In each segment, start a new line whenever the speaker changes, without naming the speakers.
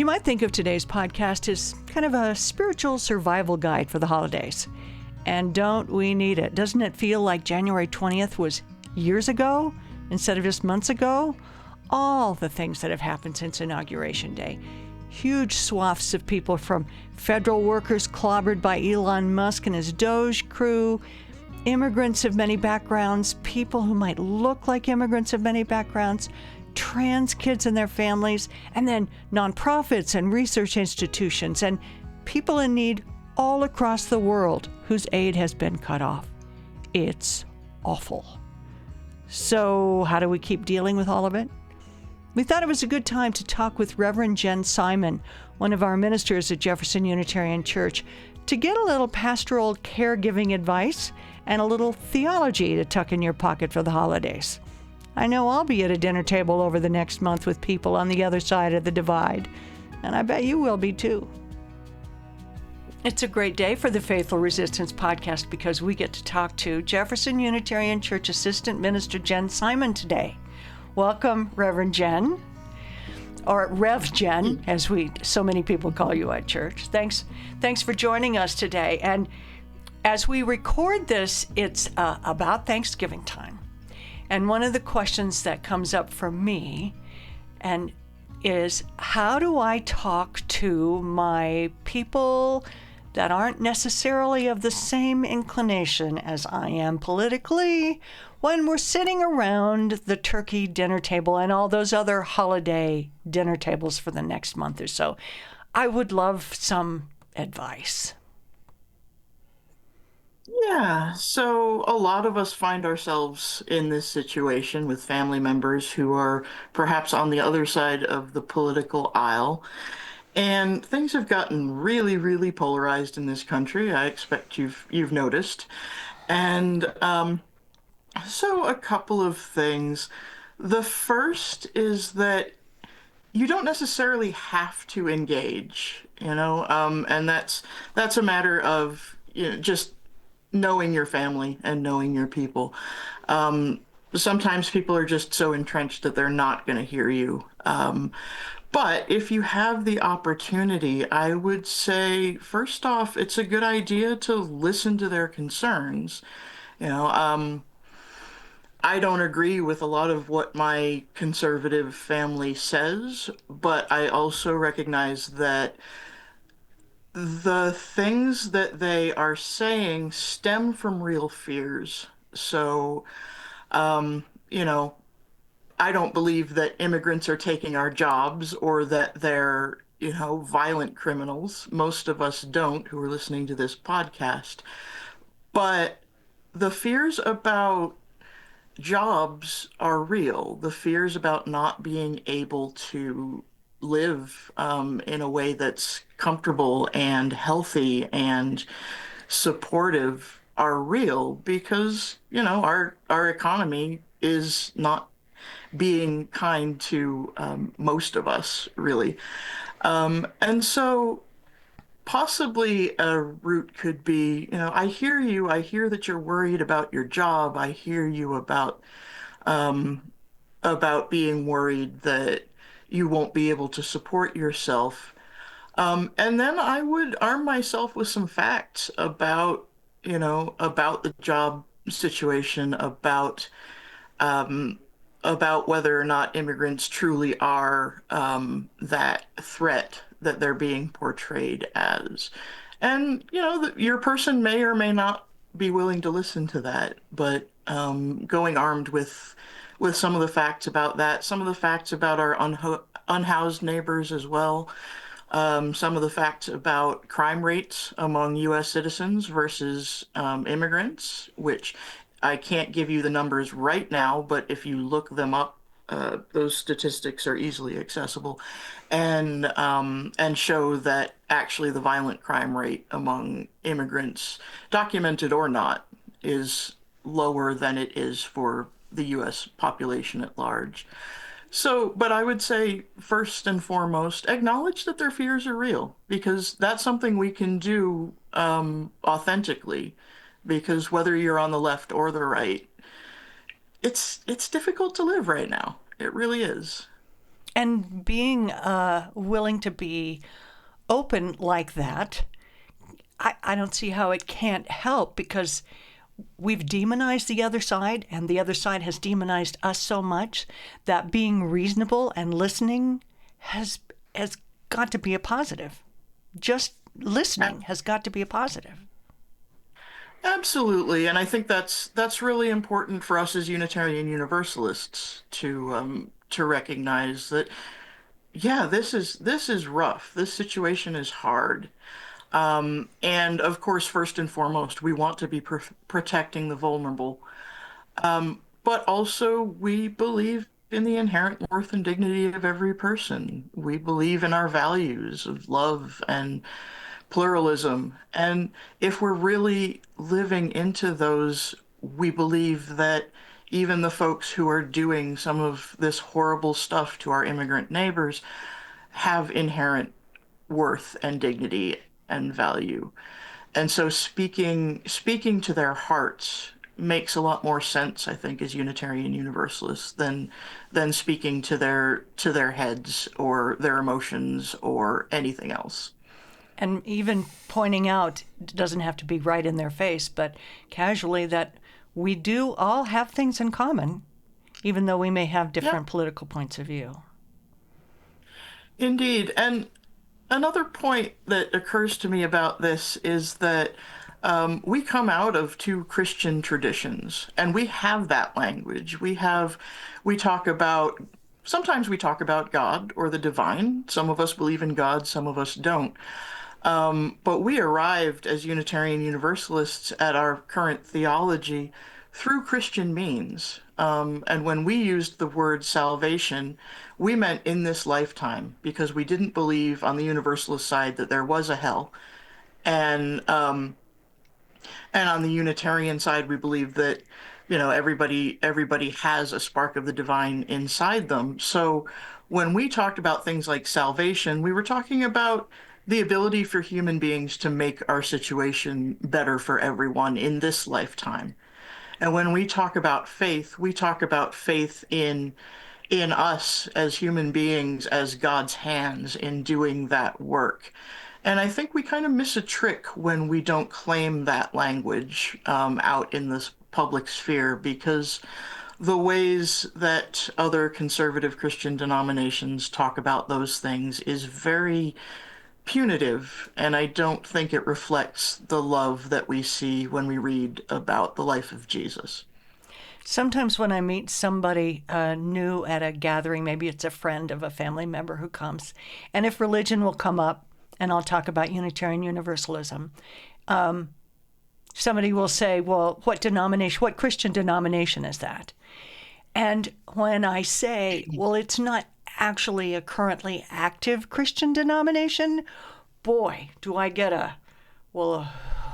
You might think of today's podcast as kind of a spiritual survival guide for the holidays. And don't we need it? Doesn't it feel like January 20th was years ago instead of just months ago? All the things that have happened since Inauguration Day. Huge swaths of people, from federal workers clobbered by Elon Musk and his Doge crew, immigrants of many backgrounds, people who might look like immigrants of many backgrounds, trans kids and their families, and then nonprofits and research institutions and people in need all across the world whose aid has been cut off. It's awful. So how do we keep dealing with all of it? We thought it was a good time to talk with Reverend Jen Simon, one of our ministers at Jefferson Unitarian Church, to get a little pastoral caregiving advice and a little theology to tuck in your pocket for the holidays. I know I'll be at a dinner table over the next month with people on the other side of the divide, and I bet you will be too. It's a great day for the Faithful Resistance podcast because we get to talk to Jefferson Unitarian Church Assistant Minister Jen Simon today. Welcome, Reverend Jen, or Rev Jen, as so many people call you at church. Thanks for joining us today. And as we record this, it's about Thanksgiving time. And one of the questions that comes up for me is, how do I talk to my people that aren't necessarily of the same inclination as I am politically when we're sitting around the turkey dinner table and all those other holiday dinner tables for the next month or so? I would love some advice.
Yeah, so a lot of us find ourselves in this situation with family members who are perhaps on the other side of the political aisle. And things have gotten really, really polarized in this country. I expect you've noticed. And so a couple of things. The first is that you don't necessarily have to engage, and that's a matter of just knowing your family and knowing your people. Sometimes people are just so entrenched that they're not going to hear you. But if you have the opportunity, I would say, first off, it's a good idea to listen to their concerns. You know, I don't agree with a lot of what my conservative family says, but I also recognize that the things that they are saying stem from real fears. So, um, you know, I don't believe that immigrants are taking our jobs or that they're, violent criminals. Most of us don't who are listening to this podcast. But the fears about jobs are real. The fears about not being able to live in a way that's comfortable and healthy and supportive are real because, our economy is not being kind to most of us, really. And so possibly a route could be, I hear you. I hear that you're worried about your job. I hear you um, about being worried that you won't be able to support yourself. And then I would arm myself with some facts about the job situation, um, about whether or not immigrants truly are that threat that they're being portrayed as. And, your person may or may not be willing to listen to that, but going armed with some of the facts about that, some of the facts about our unhoused neighbors as well, some of the facts about crime rates among U.S. citizens versus immigrants, which I can't give you the numbers right now, but if you look them up, those statistics are easily accessible, and show that actually the violent crime rate among immigrants, documented or not, is lower than it is for the U.S. population at large. So, but I would say first and foremost, acknowledge that their fears are real, because that's something we can do authentically. Because whether you're on the left or the right, it's difficult to live right now. It really is.
And being willing to be open like that, I don't see how it can't help, because we've demonized the other side, and the other side has demonized us so much that being reasonable and listening has got to be a positive. Just listening has got to be a positive.
Absolutely, and I think that's really important for us as Unitarian Universalists to recognize that, yeah, this is rough. This situation is hard. And of course, first and foremost, we want to be protecting the vulnerable. But also, we believe in the inherent worth and dignity of every person. We believe in our values of love and pluralism. And if we're really living into those, we believe that even the folks who are doing some of this horrible stuff to our immigrant neighbors have inherent worth and dignity and value. And so speaking to their hearts makes a lot more sense, I think, as Unitarian Universalists than speaking to their heads or their emotions or anything else.
And even pointing out, it doesn't have to be right in their face, but casually, that we do all have things in common, even though we may have
Yeah,
different political points of view.
indeed. And another point that occurs to me about this is that we come out of two Christian traditions, and we have that language. We talk about, sometimes we talk about God or the divine. Some of us believe in God, some of us don't. But we arrived as Unitarian Universalists at our current theology through Christian means. And when we used the word salvation, we meant in this lifetime, because we didn't believe on the Universalist side that there was a hell. And and on the Unitarian side, we believe that, everybody has a spark of the divine inside them. So when we talked about things like salvation, we were talking about the ability for human beings to make our situation better for everyone in this lifetime. And when we talk about faith, we talk about faith in us as human beings, as God's hands in doing that work. And I think we kind of miss a trick when we don't claim that language out in this public sphere, because the ways that other conservative Christian denominations talk about those things is very punitive, and I don't think it reflects the love that we see when we read about the life of Jesus.
Sometimes when I meet somebody new at a gathering, maybe it's a friend of a family member who comes, and if religion will come up, and I'll talk about Unitarian Universalism, somebody will say, well, what Christian denomination is that? And when I say, well, it's not actually a currently active Christian denomination, boy, do I get a, well,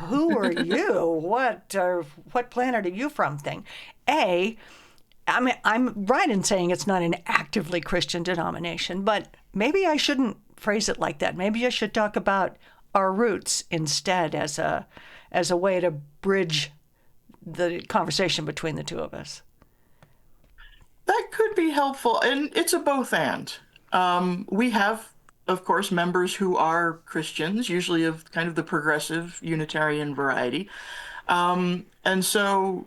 who are you? What planet are you from thing? I mean, I'm right in saying it's not an actively Christian denomination, but maybe I shouldn't phrase it like that. Maybe I should talk about our roots instead, as a way to bridge the conversation between the two of us.
That could be helpful, and it's a both and. We have, of course, members who are Christians, usually of kind of the progressive Unitarian variety. And so,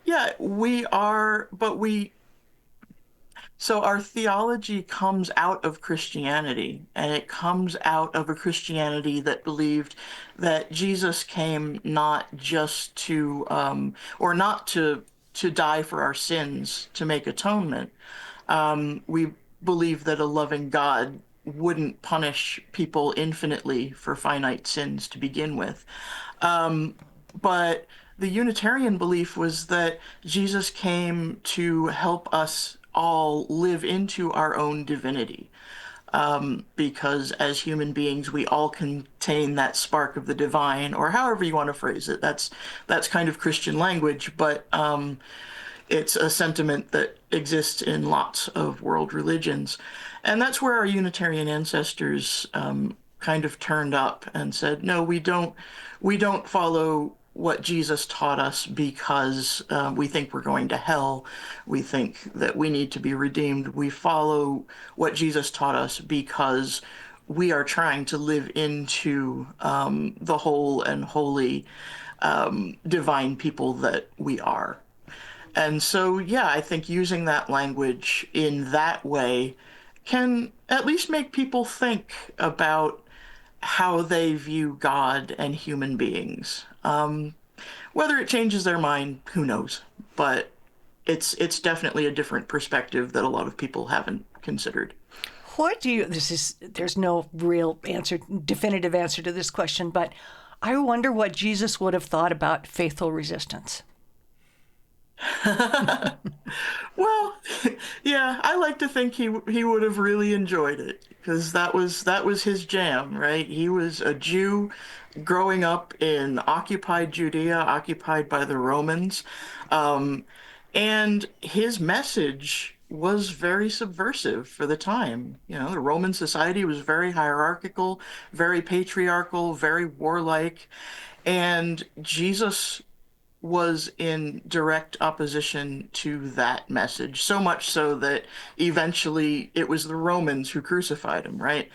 yeah, we are, so our theology comes out of Christianity, and it comes out of a Christianity that believed that Jesus came not just or not to die for our sins to make atonement. We believe that a loving God wouldn't punish people infinitely for finite sins to begin with. But the Unitarian belief was that Jesus came to help us all live into our own divinity. Because as human beings, we all contain that spark of the divine, or however you want to phrase it. That's kind of Christian language, but it's a sentiment that exists in lots of world religions. And that's where our Unitarian ancestors kind of turned up and said, no, we don't follow what Jesus taught us because we think we're going to hell. We think that we need to be redeemed. We follow what Jesus taught us because we are trying to live into the whole and holy divine people that we are. And so, yeah, I think using that language in that way can at least make people think about how they view God and human beings. Whether it changes their mind, who knows? But it's definitely a different perspective that a lot of people haven't considered.
What do you, there's no real answer, definitive answer to this question, but I wonder what Jesus would have thought about faithful resistance.
Well, yeah, I like to think he would have really enjoyed it because that was his jam, right? He was a Jew growing up in occupied Judea, occupied by the Romans, um, and his message was very subversive for the time. You know, the Roman society was very hierarchical, very patriarchal, very warlike, and Jesus was in direct opposition to that message, so much so that eventually it was the Romans who crucified him, right?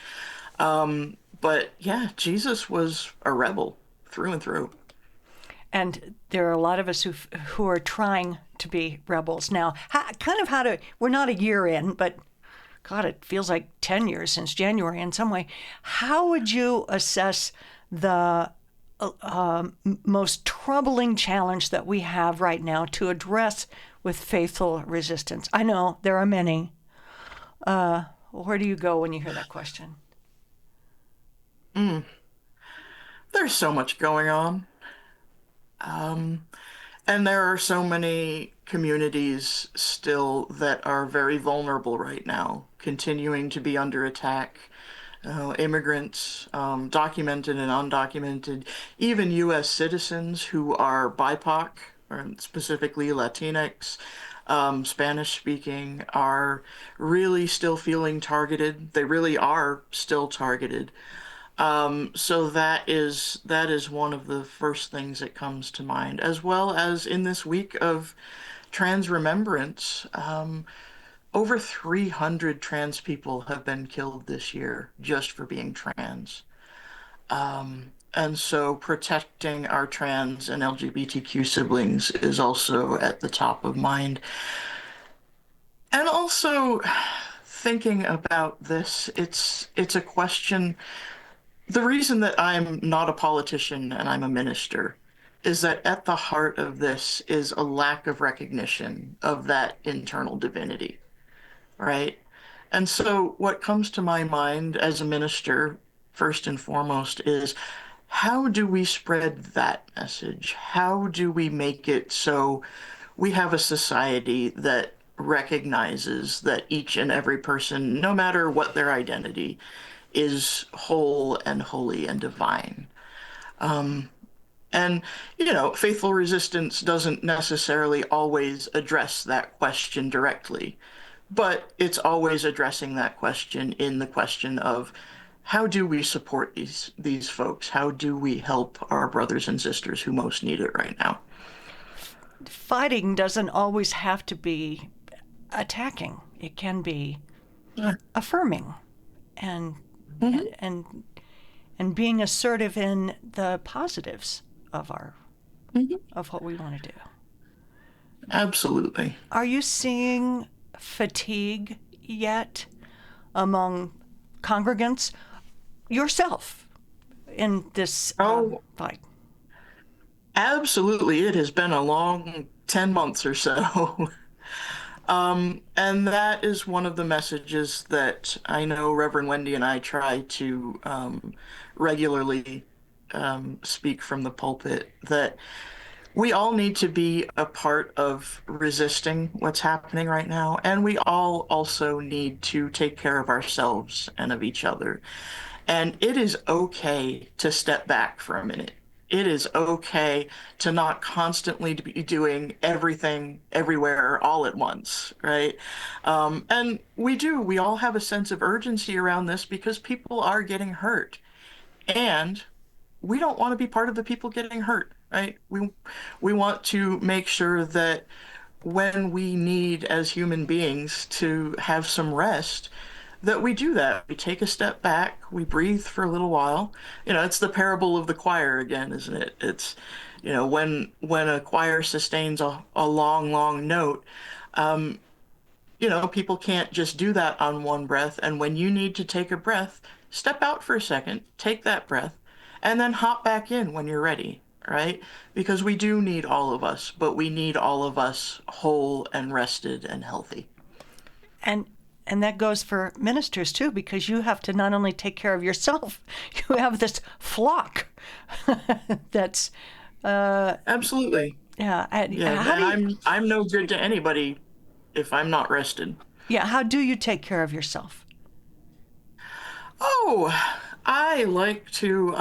But yeah, Jesus was a rebel through and through.
And there are a lot of us who are trying to be rebels now. We're not a year in, but God, it feels like 10 years since January in some way. How would you assess the most troubling challenge that we have right now to address with faithful resistance? I know there are many. Where do you go when you hear that question?
There's so much going on. And there are so many communities still that are very vulnerable right now, continuing to be under attack. Immigrants, documented and undocumented, even U.S. citizens who are BIPOC, or specifically Latinx, Spanish speaking, are really still feeling targeted. They really are still targeted. So that is one of the first things that comes to mind, as well as in this week of trans remembrance. Over 300 trans people have been killed this year just for being trans. And so protecting our trans and LGBTQ siblings is also at the top of mind. And also thinking about this, it's a question. The reason that I'm not a politician and I'm a minister is that at the heart of this is a lack of recognition of that internal divinity, right? And so, what comes to my mind as a minister, first and foremost, is how do we spread that message? How do we make it so we have a society that recognizes that each and every person, no matter what their identity, is whole and holy and divine? And, faithful resistance doesn't necessarily always address that question directly, but it's always addressing that question in the question of how do we support these folks? How do we help our brothers and sisters who most need it right now?
Fighting doesn't always have to be attacking. It can be
Yeah.
affirming and
Mhm.
and and being assertive in the positives of our
Mhm.
of what we want to do.
Absolutely.
Are you seeing fatigue yet among congregants yourself in this
Oh,
fight?
absolutely. It has been a long 10 months or so. And that is one of the messages that I know Reverend Wendy and I try to regularly speak from the pulpit, that we all need to be a part of resisting what's happening right now, and we all also need to take care of ourselves and of each other. And it is okay to step back for a minute. It is okay to not constantly be doing everything everywhere all at once, right? And we all have a sense of urgency around this because people are getting hurt. And we don't want to be part of the people getting hurt, right? We want to make sure that when we need as human beings to have some rest, that we do that. We take a step back, we breathe for a little while. It's the parable of the choir again, isn't it? It's, when a choir sustains a long, long note, people can't just do that on one breath. And when you need to take a breath, step out for a second, take that breath, and then hop back in when you're ready, right? Because we do need all of us, but we need all of us whole and rested and healthy.
And that goes for ministers too, because you have to not only take care of yourself, you have this flock that's
absolutely.
Yeah.
I'm no good to anybody if I'm not rested.
Yeah. How do you take care of yourself?
Oh, I like to,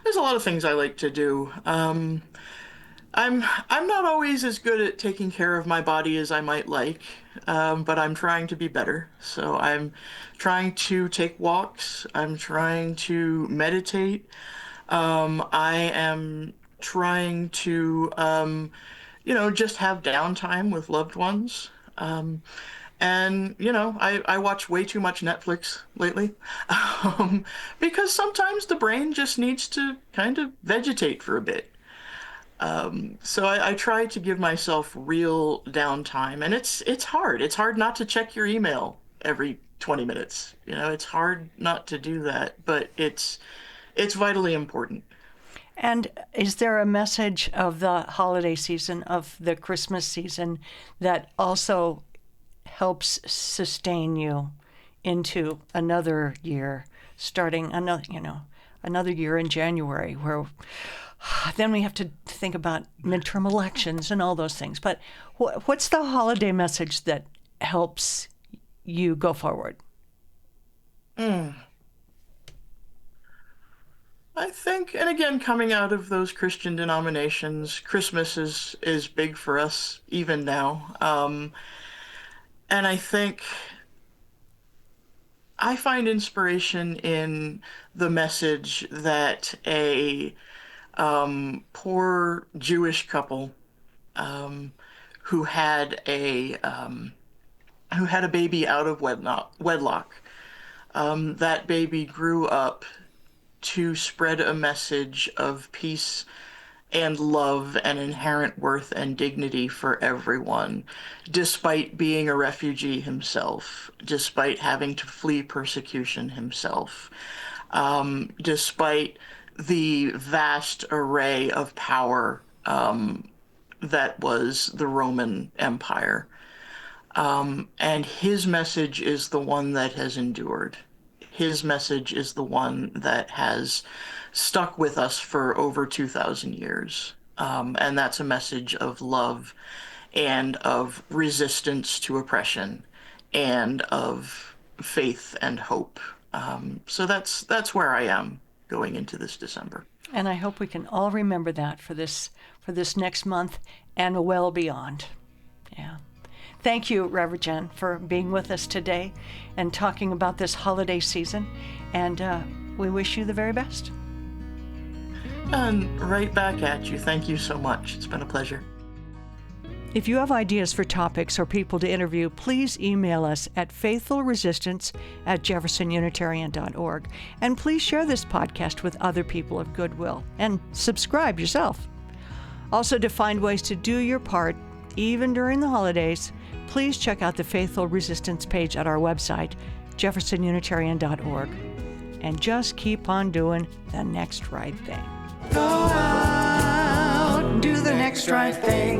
there's a lot of things I like to do. I'm not always as good at taking care of my body as I might like, but I'm trying to be better. So I'm trying to take walks. I'm trying to meditate. I am trying to, just have downtime with loved ones. And, I watch way too much Netflix lately, because sometimes the brain just needs to kind of vegetate for a bit. So I try to give myself real downtime, and it's hard. It's hard not to check your email every 20 minutes. It's hard not to do that, but it's vitally important.
And is there a message of the holiday season, of the Christmas season, that also helps sustain you into another year, starting another year in January, where then we have to think about midterm elections and all those things. But what's the holiday message that helps you go forward?
I think, and again, coming out of those Christian denominations, Christmas is big for us even now. And I think I find inspiration in the message that a poor Jewish couple who had a baby out of wedlock. That baby grew up to spread a message of peace and love and inherent worth and dignity for everyone, despite being a refugee himself, despite having to flee persecution himself, despite the vast array of power that was the Roman Empire. And his message is the one that has endured. His message is the one that has stuck with us for over 2,000 years. And that's a message of love and of resistance to oppression and of faith and hope. So that's where I am going into this December.
And I hope we can all remember that for this next month and well beyond. Yeah. Thank you, Reverend Jen, for being with us today and talking about this holiday season. And we wish you the very best.
And right back at you. Thank you so much. It's been a pleasure.
If you have ideas for topics or people to interview, please email us at faithfulresistance@jeffersonunitarian.org. And please share this podcast with other people of goodwill and subscribe yourself. Also, to find ways to do your part, even during the holidays, please check out the Faithful Resistance page at our website, jeffersonunitarian.org. And just keep on doing the next right thing.
Go out, do the next right thing.